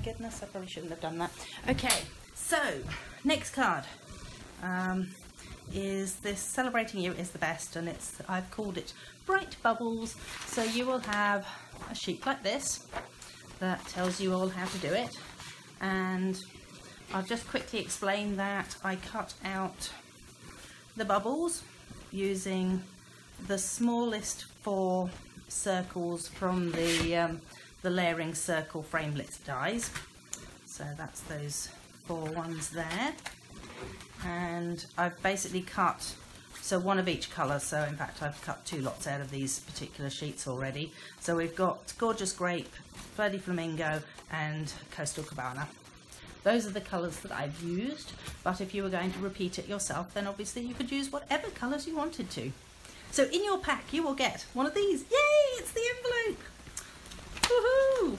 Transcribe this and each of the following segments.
goodness, I probably shouldn't have done that. Okay, so next card is this Celebrating You is the Best, and I've called it Bright Bubbles. So you will have a sheet like this that tells you all how to do it, and I'll just quickly explain that I cut out the bubbles using the smallest 4 circles from the layering circle framelits dies. So that's those 4 ones there, and I've basically cut so 1 of each colour. So in fact I've cut 2 lots out of these particular sheets already. So we've got Gorgeous Grape, Flirty Flamingo and Coastal Cabana. Those are the colours that I've used, but if you were going to repeat it yourself, then obviously you could use whatever colours you wanted to. So in your pack you will get one of these. Yay, it's the envelope! Woohoo!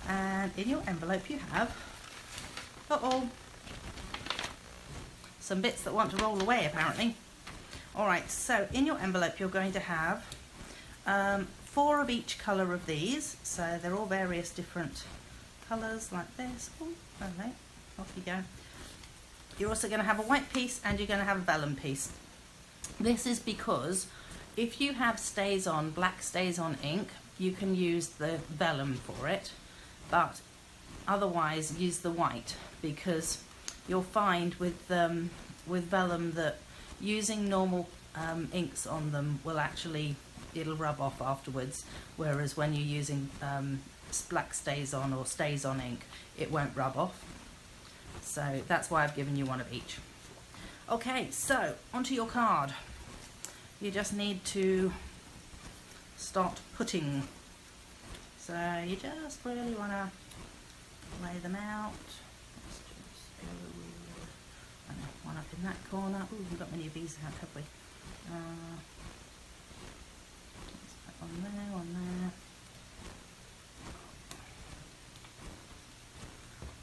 And in your envelope you have, some bits that want to roll away apparently. Alright, so in your envelope you're going to have 4 of each colour of these. So they're all various different colours like this. Oh, hello, off you go. You're also going to have a white piece and you're going to have a vellum piece. This is because if you have stays on, black stays on ink, you can use the vellum for it, but otherwise use the white, because you'll find with vellum that using normal inks on them will actually, it'll rub off afterwards, whereas when you're using black stays on or stays on ink, it won't rub off. So that's why I've given you 1 of each. Okay, so onto your card. You just need to start putting. So you just really want to lay them out. Let's just go, one up in that corner. Ooh, we've got many of these out, have we? Let's put one there, one there.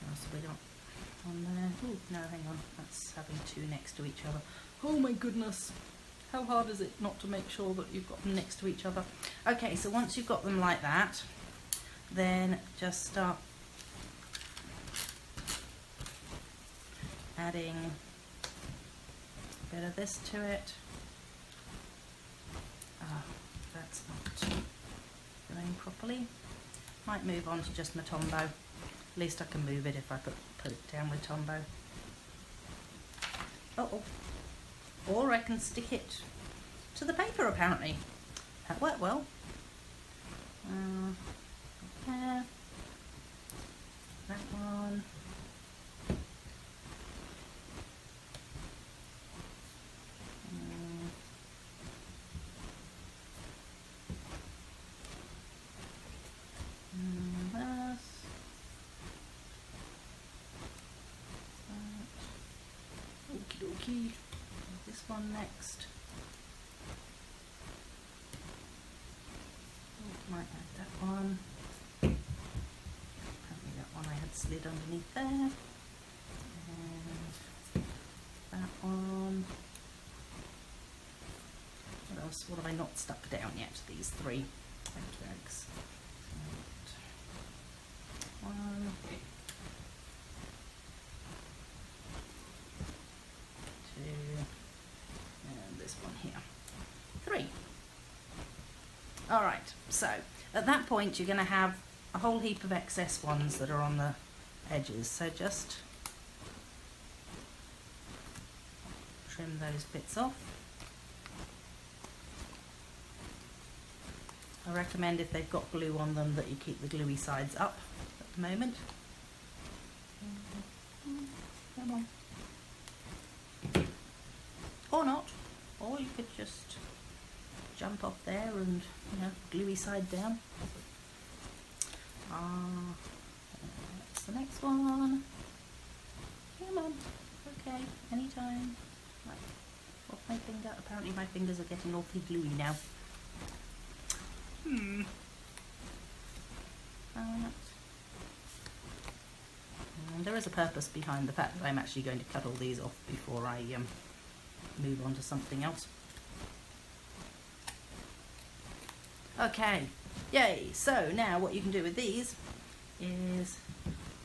What else have we got? One there. Ooh, no, hang on. That's having 2 next to each other. Oh my goodness. How hard is it not to make sure that you've got them next to each other? Okay, so once you've got them like that, then just start adding a bit of this to it. That's not going properly. Might move on to just my Tombow. At least I can move it if I put it down with Tombow. Uh-oh. Or I can stick it to the paper apparently. That worked well. There. That one. Okie dokie. This one next. Oh, might add that one. Apparently that one I had slid underneath there. And that one. What else? What have I not stuck down yet? These 3. Thanks. One. 2. And this one here. 3. Alright, so at that point you're going to have a whole heap of excess ones that are on the edges, so just trim those bits off. I recommend if they've got glue on them that you keep the gluey sides up at the moment. Come on. Or not, or you could just jump off there and, you know, gluey side down. That's the next one. Come on, okay, anytime. Right, off my finger. Apparently my fingers are getting awfully gluey now. And there is a purpose behind the fact that I'm actually going to cut all these off before I move on to something else. Okay, yay! So now what you can do with these is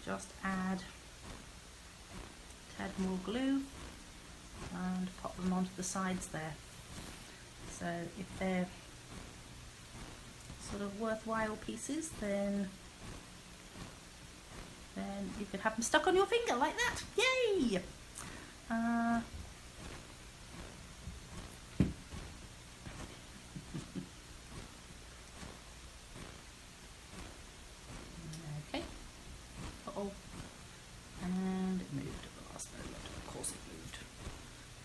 just add a tad more glue and pop them onto the sides there. So if they're sort of worthwhile pieces, then you could have them stuck on your finger like that. Yay! Okay. Uh-oh. And it moved at the last moment. Of course it moved.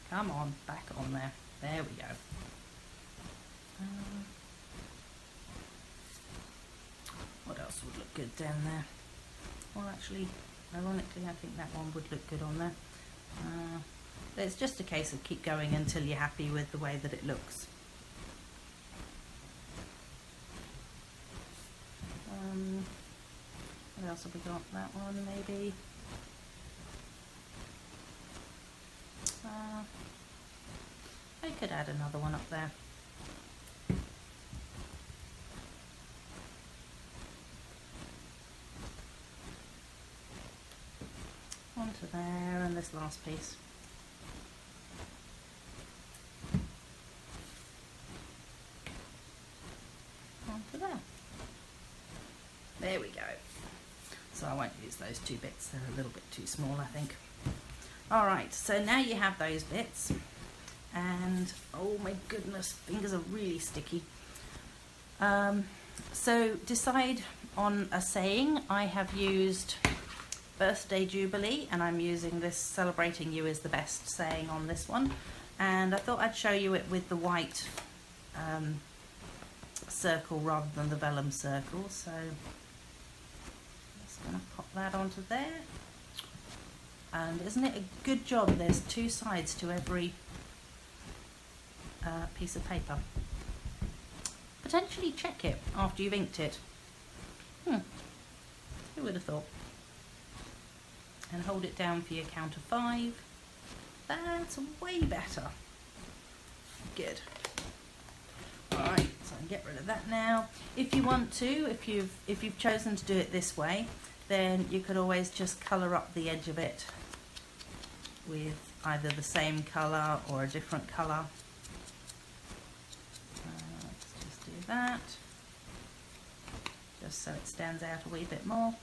Come on, back on there. There we go. What else would look good down there? Well, actually, ironically, I think that one would look good on there. It's just a case of keep going until you're happy with the way that it looks. What else have we got? That one, maybe. I could add another one up there. Onto there, and this last piece. Onto there. There we go. So I won't use those two bits, they're a little bit too small, I think. Alright, so now you have those bits, and oh my goodness, fingers are really sticky. So decide on a saying. I have used Birthday Jubilee, and I'm using this Celebrating You is the Best saying on this one, and I thought I'd show you it with the white circle rather than the vellum circle. So just going to pop that onto there, and isn't it a good job there's two sides to every piece of paper. Potentially check it after you've inked it. Who would have thought? And hold it down for your count of 5. That's way better. Good. Alright, so I can get rid of that now. If you want to, if you've chosen to do it this way, then you could always just colour up the edge of it with either the same colour or a different colour. Let's just do that, just so it stands out a wee bit more.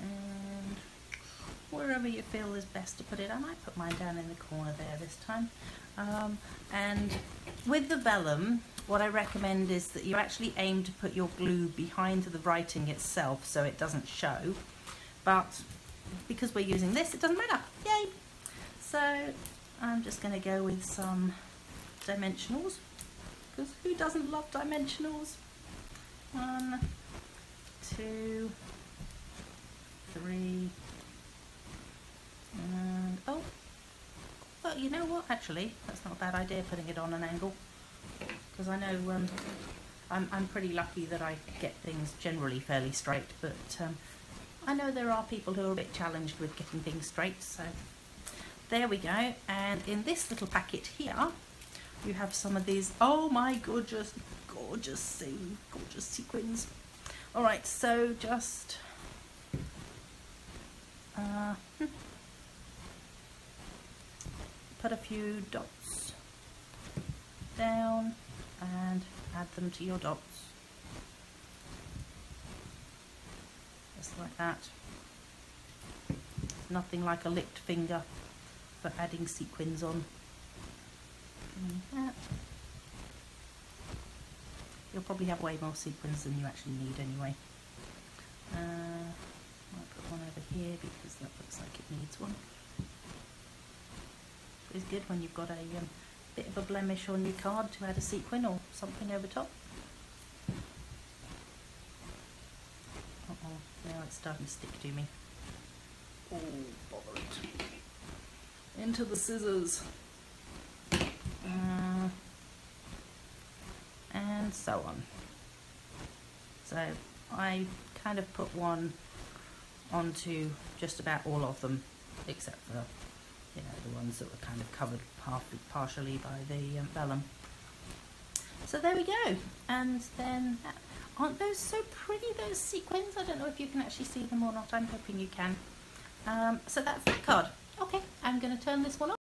And wherever you feel is best to put it. I might put mine down in the corner there this time. And with the vellum, what I recommend is that you actually aim to put your glue behind the writing itself so it doesn't show. But because we're using this, it doesn't matter. Yay! So I'm just going to go with some dimensionals, because who doesn't love dimensionals? 1, 2, 3, and oh, well, you know what, actually that's not a bad idea, putting it on an angle, because I know I'm pretty lucky that I get things generally fairly straight, but I know there are people who are a bit challenged with getting things straight. So there we go. And in this little packet here you have some of these, oh my gorgeous sequins. Alright, so just put a few dots down and add them to your dots, just like that. Nothing like a licked finger for adding sequins on. Like that. You'll probably have way more sequins than you actually need anyway. I'll put one over here because that looks like it needs one. It's good when you've got a bit of a blemish on your card to add a sequin or something over top. Uh-oh, now it's starting to stick to me. Oh, bother it. Into the scissors. And so on. So I kind of put one onto just about all of them, except for, you know, the ones that were kind of covered partially by the vellum. So there we go. And then Aren't those so pretty, those sequins? I don't know if you can actually see them or not. I'm hoping you can. So that's that card. Okay, I'm going to turn this one off.